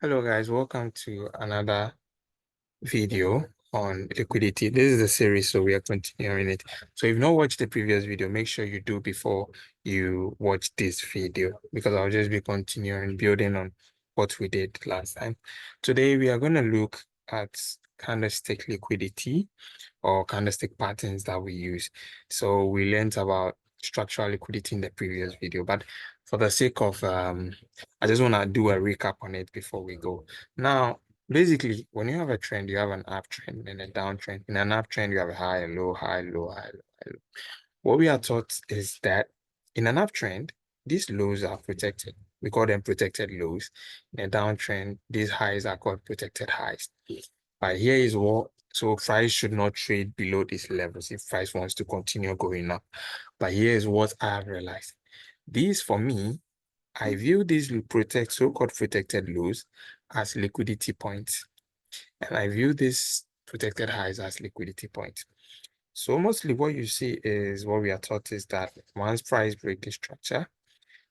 Hello guys, welcome to another video on liquidity. This is a series, so we are continuing it. So if you've not watched the previous video, make sure you do before you watch this video, because I'll just be continuing building on what we did last time. Today we are going to look at candlestick liquidity or candlestick patterns that we use. So we learned about structural liquidity in the previous video, but for the sake of I just want to do a recap on it before we go. Now, basically, when you have a trend, you have an uptrend and a downtrend. In an uptrend, you have a high, low, high, low, high, low, high, low. What we are taught is that in an uptrend, these lows are protected. We call them protected lows. In a downtrend, these highs are called protected highs. But here is what, so price should not trade below these levels if price wants to continue going up. But here is what I have realized. These, for me, I view these so-called protected lows as liquidity points. And I view these protected highs as liquidity points. So mostly what you see is what we are taught is that once price break the structure,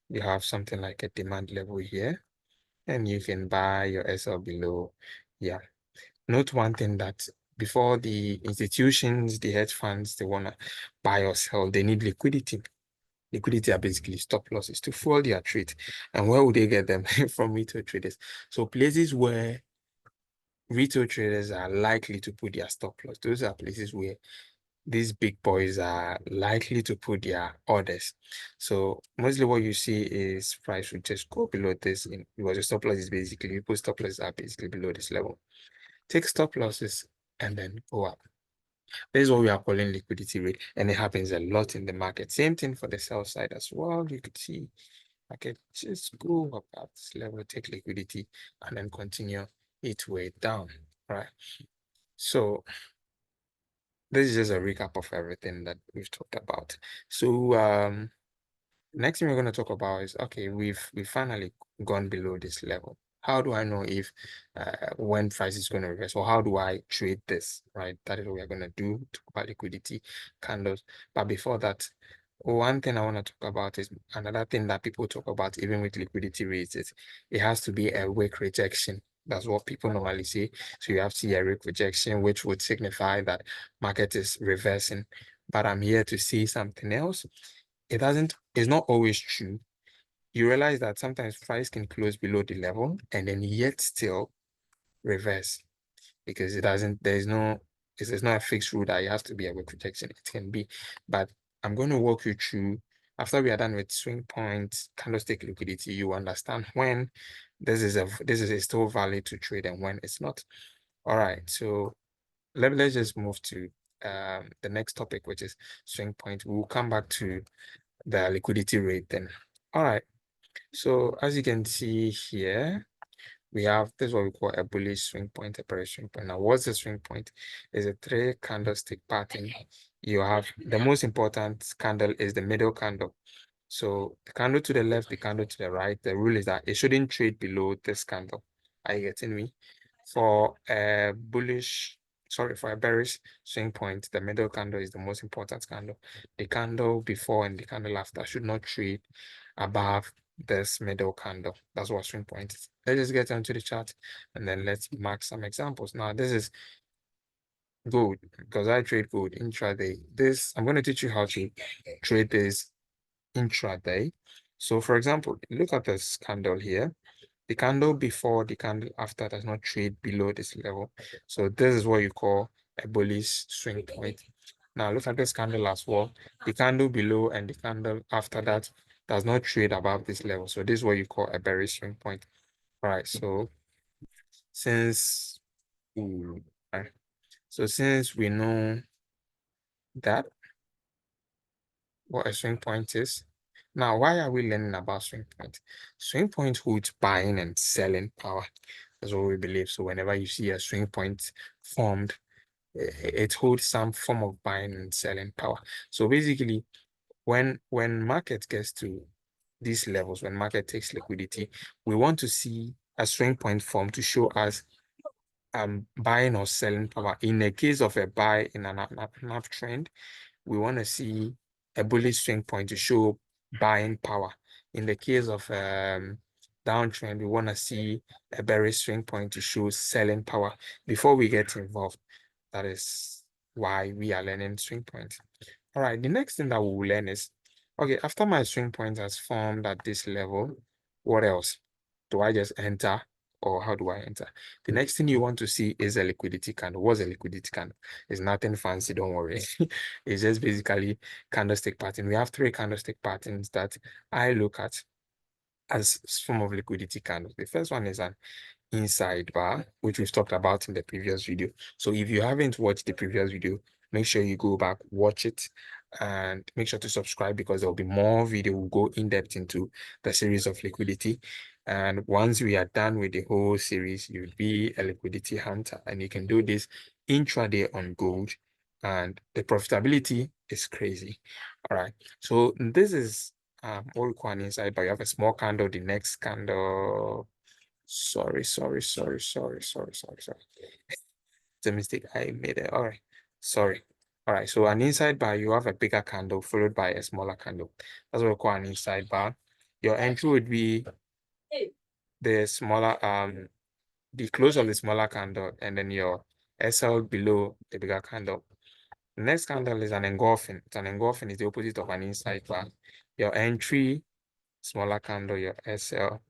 you have something like a demand level here, and you can buy your SL below. Yeah. Note one thing, that before the institutions, the hedge funds, they want to buy or sell, they need liquidity. Liquidity are basically stop losses to fuel their trade. And where would they get them? From retail traders. So places where retail traders are likely to put their stop loss, those are places where these big boys are likely to put their orders. So mostly what you see is price would just go below this, because the stop loss is basically, people stop losses are basically below this level. Take stop losses and then go up. This is what we are calling liquidity rate, and it happens a lot in the market. Same thing for the sell side as well. You could see market just go up at this level, take liquidity, and then continue its way down, right? So this is just a recap of everything that we've talked about. So next thing we're going to talk about is, okay, we've finally gone below this level. How do I know if when price is going to reverse, or how do I trade this, right? That is what we're going to do, talk about liquidity candles. But before that, one thing I want to talk about is another thing that people talk about even with liquidity rates is it has to be a wick rejection. That's what people normally say. So you have to see a wick rejection, which would signify that market is reversing. But I'm here to see something else. It's not always true. You realize that sometimes price can close below the level and then yet still reverse, because there's not a fixed rule that it has to be a wick rejection. It can be, but I'm going to walk you through. After we are done with swing points, candlestick liquidity, you understand when this is still valid to trade and when it's not. All right, so let's just move to the next topic, which is swing point. We'll come back to the liquidity rate then. All right, so as you can see here, we have this is what we call a bullish swing point, a bearish swing point. Now, what's the swing point? It's a 3 candlestick pattern. You have the most important candle is the middle candle. So the candle to the left, the candle to the right, the rule is that it shouldn't trade below this candle. Are you getting me? For a bearish swing point, the middle candle is the most important candle. The candle before and the candle after should not trade above this middle candle. That's what swing point is. Let's just get onto the chart and then let's mark some examples. Now, this is gold, because I trade gold intraday. I'm going to teach you how to trade this intraday. So, for example, look at this candle here. The candle before, the candle after does not trade below this level. So this is what you call a bullish swing point. Now look at this candle as well. The candle below and the candle after that does not trade above this level. So this is what you call a bearish swing point. All right, so since since we know that what a swing point is, now why are we learning about swing point? Swing point holds buying and selling power. That's what we believe. So whenever you see a swing point formed, it holds some form of buying and selling power. So basically, when market gets to these levels, when market takes liquidity, we want to see a swing point form to show us buying or selling power. In the case of a buy in an uptrend, we want to see a bullish swing point to show buying power. In the case of downtrend, we want to see a bearish swing point to show selling power before we get involved. That is why we are learning swing point. All right, the next thing that we will learn is, okay, after my swing point has formed at this level, what else? Do I just enter, or how do I enter? The next thing you want to see is a liquidity candle. What's a liquidity candle? It's nothing fancy, don't worry. It's just basically candlestick pattern. We have 3 candlestick patterns that I look at as form of liquidity candles. The first one is an inside bar, which we've talked about in the previous video. So if you haven't watched the previous video, make sure you go back, watch it, and make sure to subscribe, because there'll be more video. We'll go in depth into the series of liquidity. And once we are done with the whole series, you'll be a liquidity hunter, and you can do this intraday on gold, and the profitability is crazy. All right, so this is what we call an inside bar. You have a small candle, the next candle. Sorry. It's a mistake. I made it. All right. Sorry. All right. So an inside bar, you have a bigger candle followed by a smaller candle. That's what we call an inside bar. Your entry would be the smaller, the close of the smaller candle, and then your SL below the bigger candle. The next candle is an engulfing. An engulfing is the opposite of an inside bar. Your entry, smaller candle, your SL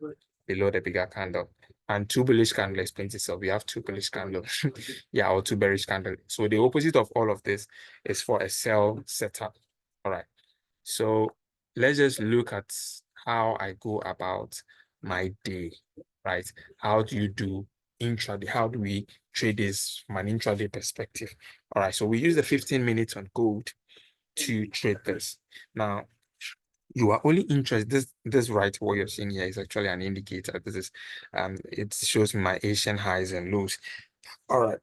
below the bigger candle. And 2 bullish candle explains itself. We have 2 bullish candles, yeah, or 2 bearish candles. So the opposite of all of this is for a sell setup. All right. So let's just look at how I go about my day, right? How do you do intraday? How do we trade this from an intraday perspective? All right. So we use the 15 minutes on gold to trade this. Now, you are only interested, this right, what you're seeing here is actually an indicator. This is it shows me my Asian highs and lows. All right,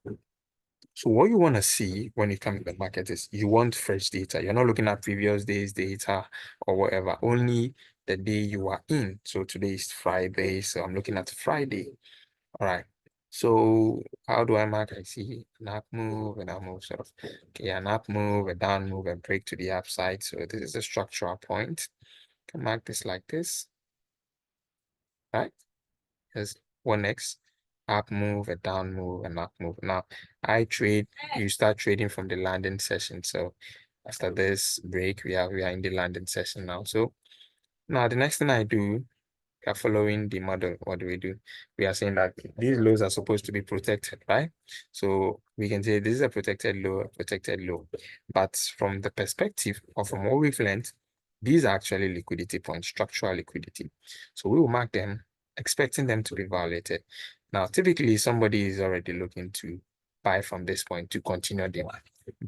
so what you want to see when you come to the market is you want fresh data. You're not looking at previous days data or whatever, only the day you are in. So today is Friday, so I'm looking at Friday. All right, so how do I mark? I see an up move, an up move, sort of. Okay, an up move, a down move, a break to the upside. So this is a structural point. Can mark this like this, right? There's one X, up move, a down move, and up move. Now, you start trading from the landing session. So after this break, we are in the landing session now. So now the next thing I do, we are following the model. What do? We are saying that these lows are supposed to be protected, right? So we can say this is a protected low, a protected low. But from the perspective, or from what we've learned, these are actually liquidity points, structural liquidity. So we will mark them, expecting them to be violated. Now, typically, somebody is already looking to buy from this point to continue the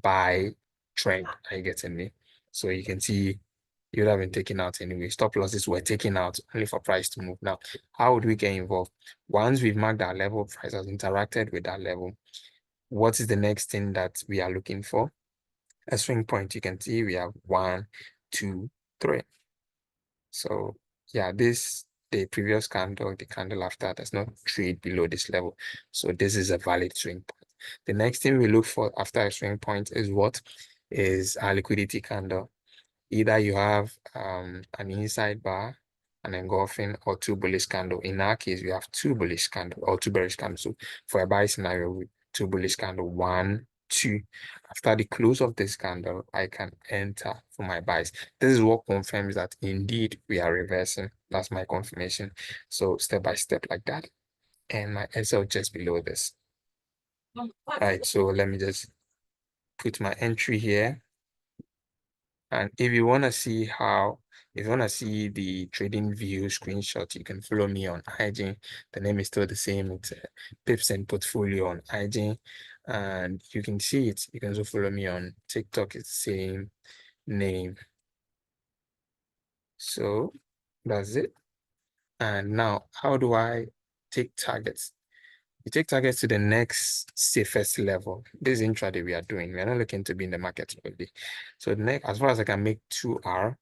buy trend. Are you getting me? So you can see you would have been taken out anyway. Stop losses were taken out only for price to move. Now, how would we get involved? Once we've marked that level, price has interacted with that level, what is the next thing that we are looking for? A swing point. You can see we have 1, 2, 3. So yeah, the previous candle, the candle after does not trade below this level. So this is a valid swing point. The next thing we look for after a swing point is what? Is a liquidity candle. Either you have an inside bar, an engulfing, or 2 bullish candle. In our case, we have 2 bullish candle or 2 bearish candles. So for a buy scenario, with 2 bullish candle, 1, 2. After the close of this candle, I can enter for my buys. This is what confirms that indeed we are reversing. That's my confirmation. So step by step like that. And my SL just below this. All right, so let me just put my entry here. And if you want to see the trading view screenshot, you can follow me on IG. The name is still the same. It's Pips and Portfolio on IG. And you can see it. You can also follow me on TikTok. It's the same name. So that's it. And now, how do I take targets? You take targets to the next safest level. This is intraday we are doing. We are not looking to be in the market only. So next, as far as I can make 2R,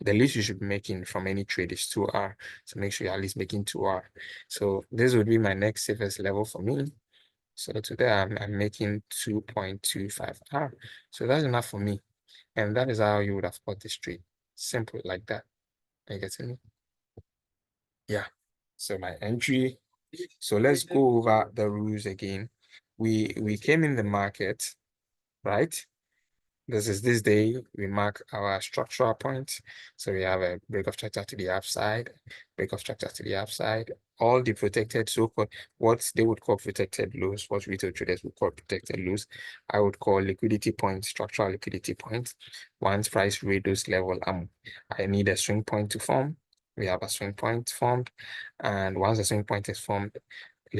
the least you should be making from any trade is 2R. So make sure you're at least making 2R. So this would be my next safest level for me. So today I'm making 2.25R. So that's enough for me. And that is how you would have bought this trade. Simple like that. Are you getting me? Yeah. So my entry. So let's go over the rules again. We came in the market, right? This is this day, we mark our structural point. So we have a break of structure to the upside, break of structure to the upside, all the protected so-called, what they would call protected lows, what retail traders would call protected lows, I would call liquidity points, structural liquidity points. Once price reaches level, I need a swing point to form. We have a swing point formed, and once the swing point is formed,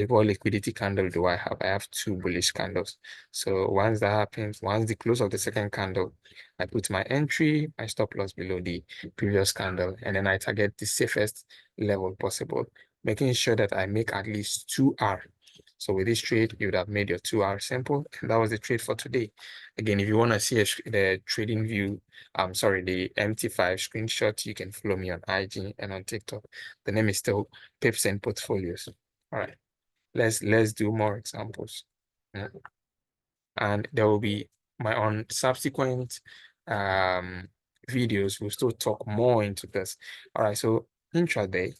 what liquidity candle do I have? I have two bullish candles. So once that happens, once the close of the second candle, I put my entry, my stop loss below the previous candle, and then I target the safest level possible, making sure that I make at least 2R. So with this trade, you would have made your 2R simple. And that was the trade for today. Again, if you want to see the trading view, sorry, the MT5 screenshot, you can follow me on IG and on TikTok. The name is still Pips and Portfolios. All right. Let's do more examples. Yeah. And there will be my on subsequent videos, we'll still talk more into this. All right, so intraday,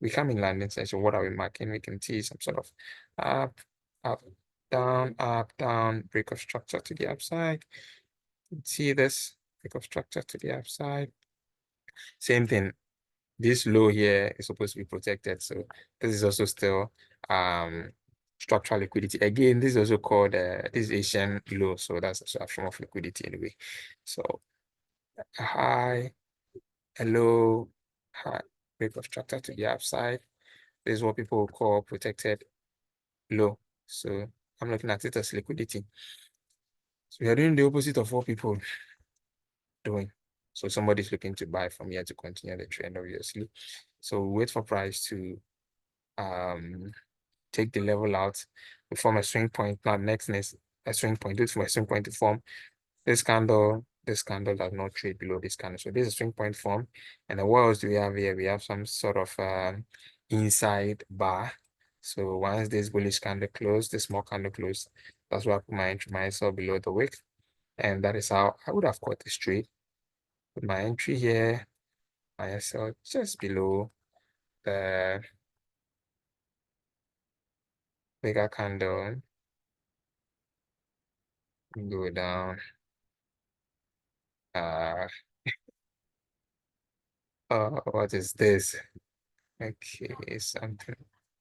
we come in landing session. What are we marking? We can see some sort of up, down, break of structure to the upside. See this break of structure to the upside. Same thing. This low here is supposed to be protected. So this is also still structural liquidity. Again, this is also called this Asian low. So that's also a form of liquidity anyway. So a high, a low, high, break of structure to the upside. This is what people call protected low. So I'm looking at it as liquidity. So we are doing the opposite of what people doing. So somebody's looking to buy from here to continue the trend, obviously. So wait for price to take the level out, we form a swing point. Now next is a swing point. This is my swing point to form. This candle does not trade below this candle. So this is a swing point form. And then what else do we have here? We have some sort of inside bar. So once this bullish candle closed, this small candle closed, that's why I put my SL below the wick. And that is how I would have caught this trade. With my entry here, my SL just below the bigger candle, go down. What is this? Okay, something.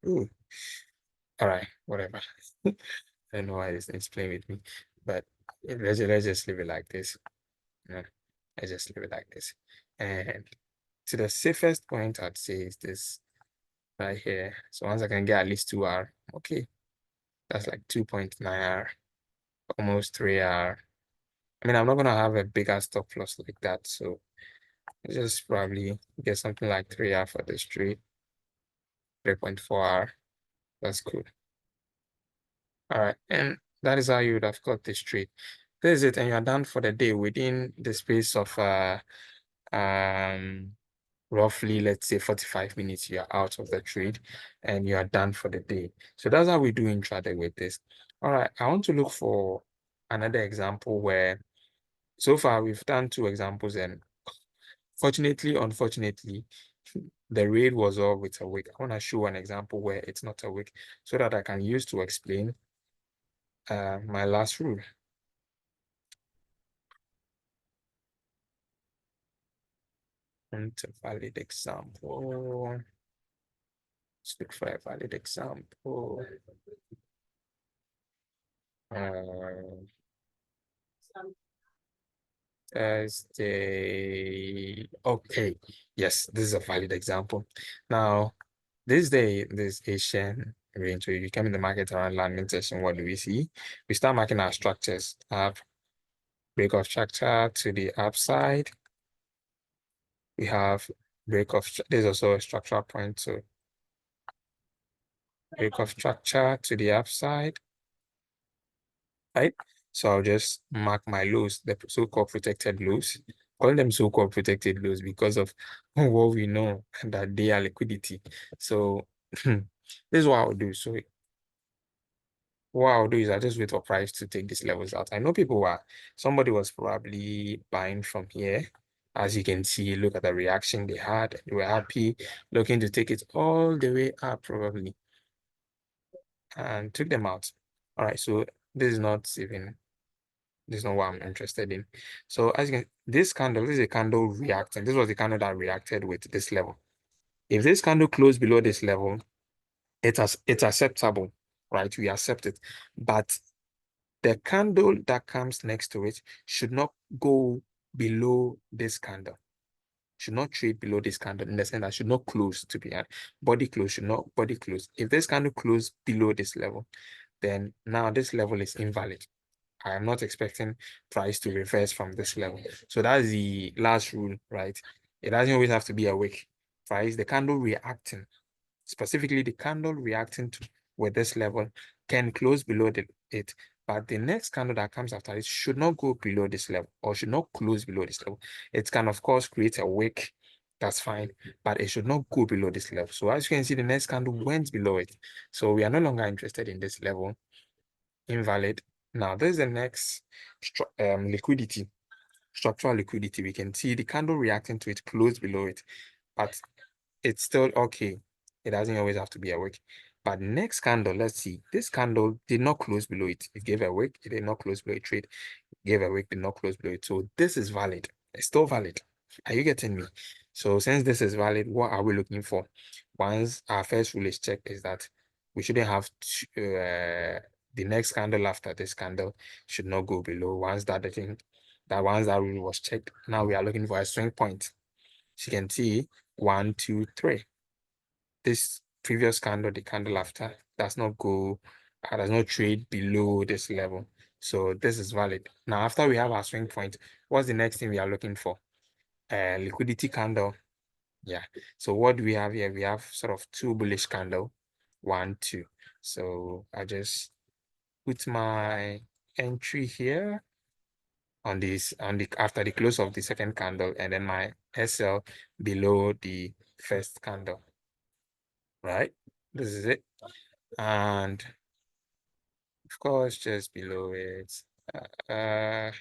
Ooh, all right, whatever. I don't know why it's playing with me, but let's just leave it like this. Yeah, let's just leave it like this. And to the safest point, I'd say is this right here. So once I can get at least 2R, okay, that's like 2.9R, almost 3R. I mean, I'm not gonna have a bigger stop loss like that, so just probably get something like 3R for this trade, 3.4R. That's cool. All right, and that is how you would have got this trade. This is it, and you're done for the day within the space of um roughly, let's say 45 minutes. You're out of the trade and you are done for the day. So that's how we do intraday with this. All right, I want to look for another example where so far we've done two examples, and fortunately, unfortunately, the raid was all with a wick. I want to show an example where it's not a wick so that I can use to explain my last rule. And a valid example. Let's look for a valid example. Uh, Thursday. Okay, yes, this is a valid example. Now, this day, this Asian range, so you come in the market around landing session, what do we see? We start marking our structures. Have break of structure to the upside. We have break of, there's also a structural point, so break of structure to the upside, right? So I'll just mark my lows, the so-called protected lows. Calling them so-called protected lows because of what we know that they are liquidity. So this is what I'll do. So what I'll do is I just wait for price to take these levels out. I know somebody was probably buying from here. As you can see, look at the reaction they had. They were happy, looking to take it all the way up probably, and took them out. All right, so this is not what I'm interested in. So as you can, this is a candle reacting. This was the candle that reacted with this level. If this candle closed below this level, it's acceptable, right? We accept it, but the candle that comes next to it should not go below this candle. Should not trade below this candle in the sense that should not close to be body close, should not body close. If this candle close below this level, then now this level is invalid. I am not expecting price to reverse from this level. So that's the last rule, right? It doesn't always have to be a wick. Price, the candle reacting, specifically the candle reacting to with this level can close below it, but the next candle that comes after it should not go below this level or should not close below this level. It can, of course, create a wick. That's fine, but it should not go below this level. So as you can see, the next candle went below it. So we are no longer interested in this level. Invalid. Now, there's the next liquidity, structural liquidity. We can see the candle reacting to it close below it, but it's still okay. It doesn't always have to be a wick. But next candle, let's see. This candle did not close below it. It gave a wick. It did not close below it. Trade gave a wick. Did not close below it. So this is valid. It's still valid. Are you getting me? So since this is valid, what are we looking for? Once our first rule is checked, is that we shouldn't have the next candle after this candle should not go below. Once that rule was checked, now we are looking for a swing point. As you can see, 1, 2, 3. This previous candle, the candle after, does not trade below this level. So this is valid. Now, after we have our swing point, what's the next thing we are looking for? Liquidity candle. Yeah. So what do we have here? We have sort of two bullish candle, 1, 2. So I just put my entry here on this after the close of the second candle, and then my SL below the first candle. Right? This is it. And of course, just below it. Uh,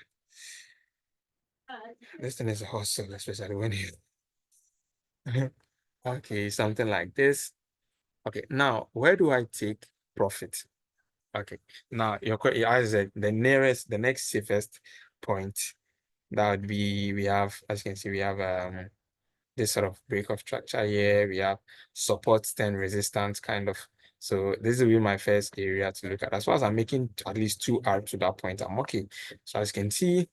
this thing is a hustle, especially when you okay, something like this. Okay, now where do I take profit? Okay, now as the next safest point, that would be, we have, as you can see, we have this sort of break of structure here. We have support, then resistance kind of. So this will be my first area to look at. As far as I'm making at least 2R to that point, I'm okay. So as you can see,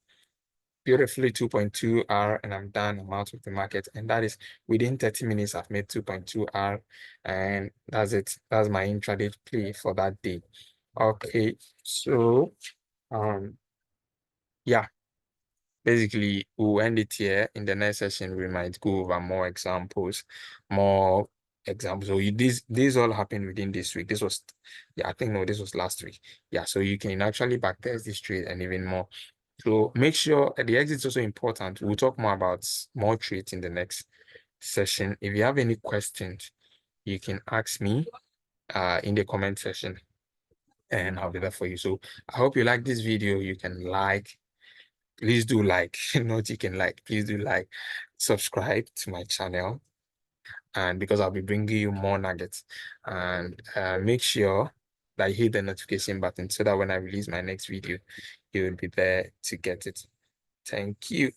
beautifully 2.2R, and I'm done. I'm out of the market. And that is within 30 minutes, I've made 2.2R. And that's it. That's my intraday play for that day. Okay, so yeah. Basically, we'll end it here. In the next session, we might go over more examples. So these all happened within this week. This was, yeah, I think no, this was last week. Yeah, so you can actually backtest this trade and even more. So make sure the exit is also important. We'll talk more about more trades in the next session. If you have any questions, you can ask me in the comment section, and I'll be there for you. So I hope you like this video. You can like. Please do like, not you can like, please do like, subscribe to my channel, and because I'll be bringing you more nuggets, and make sure that you hit the notification button so that when I release my next video, you will be there to get it. Thank you.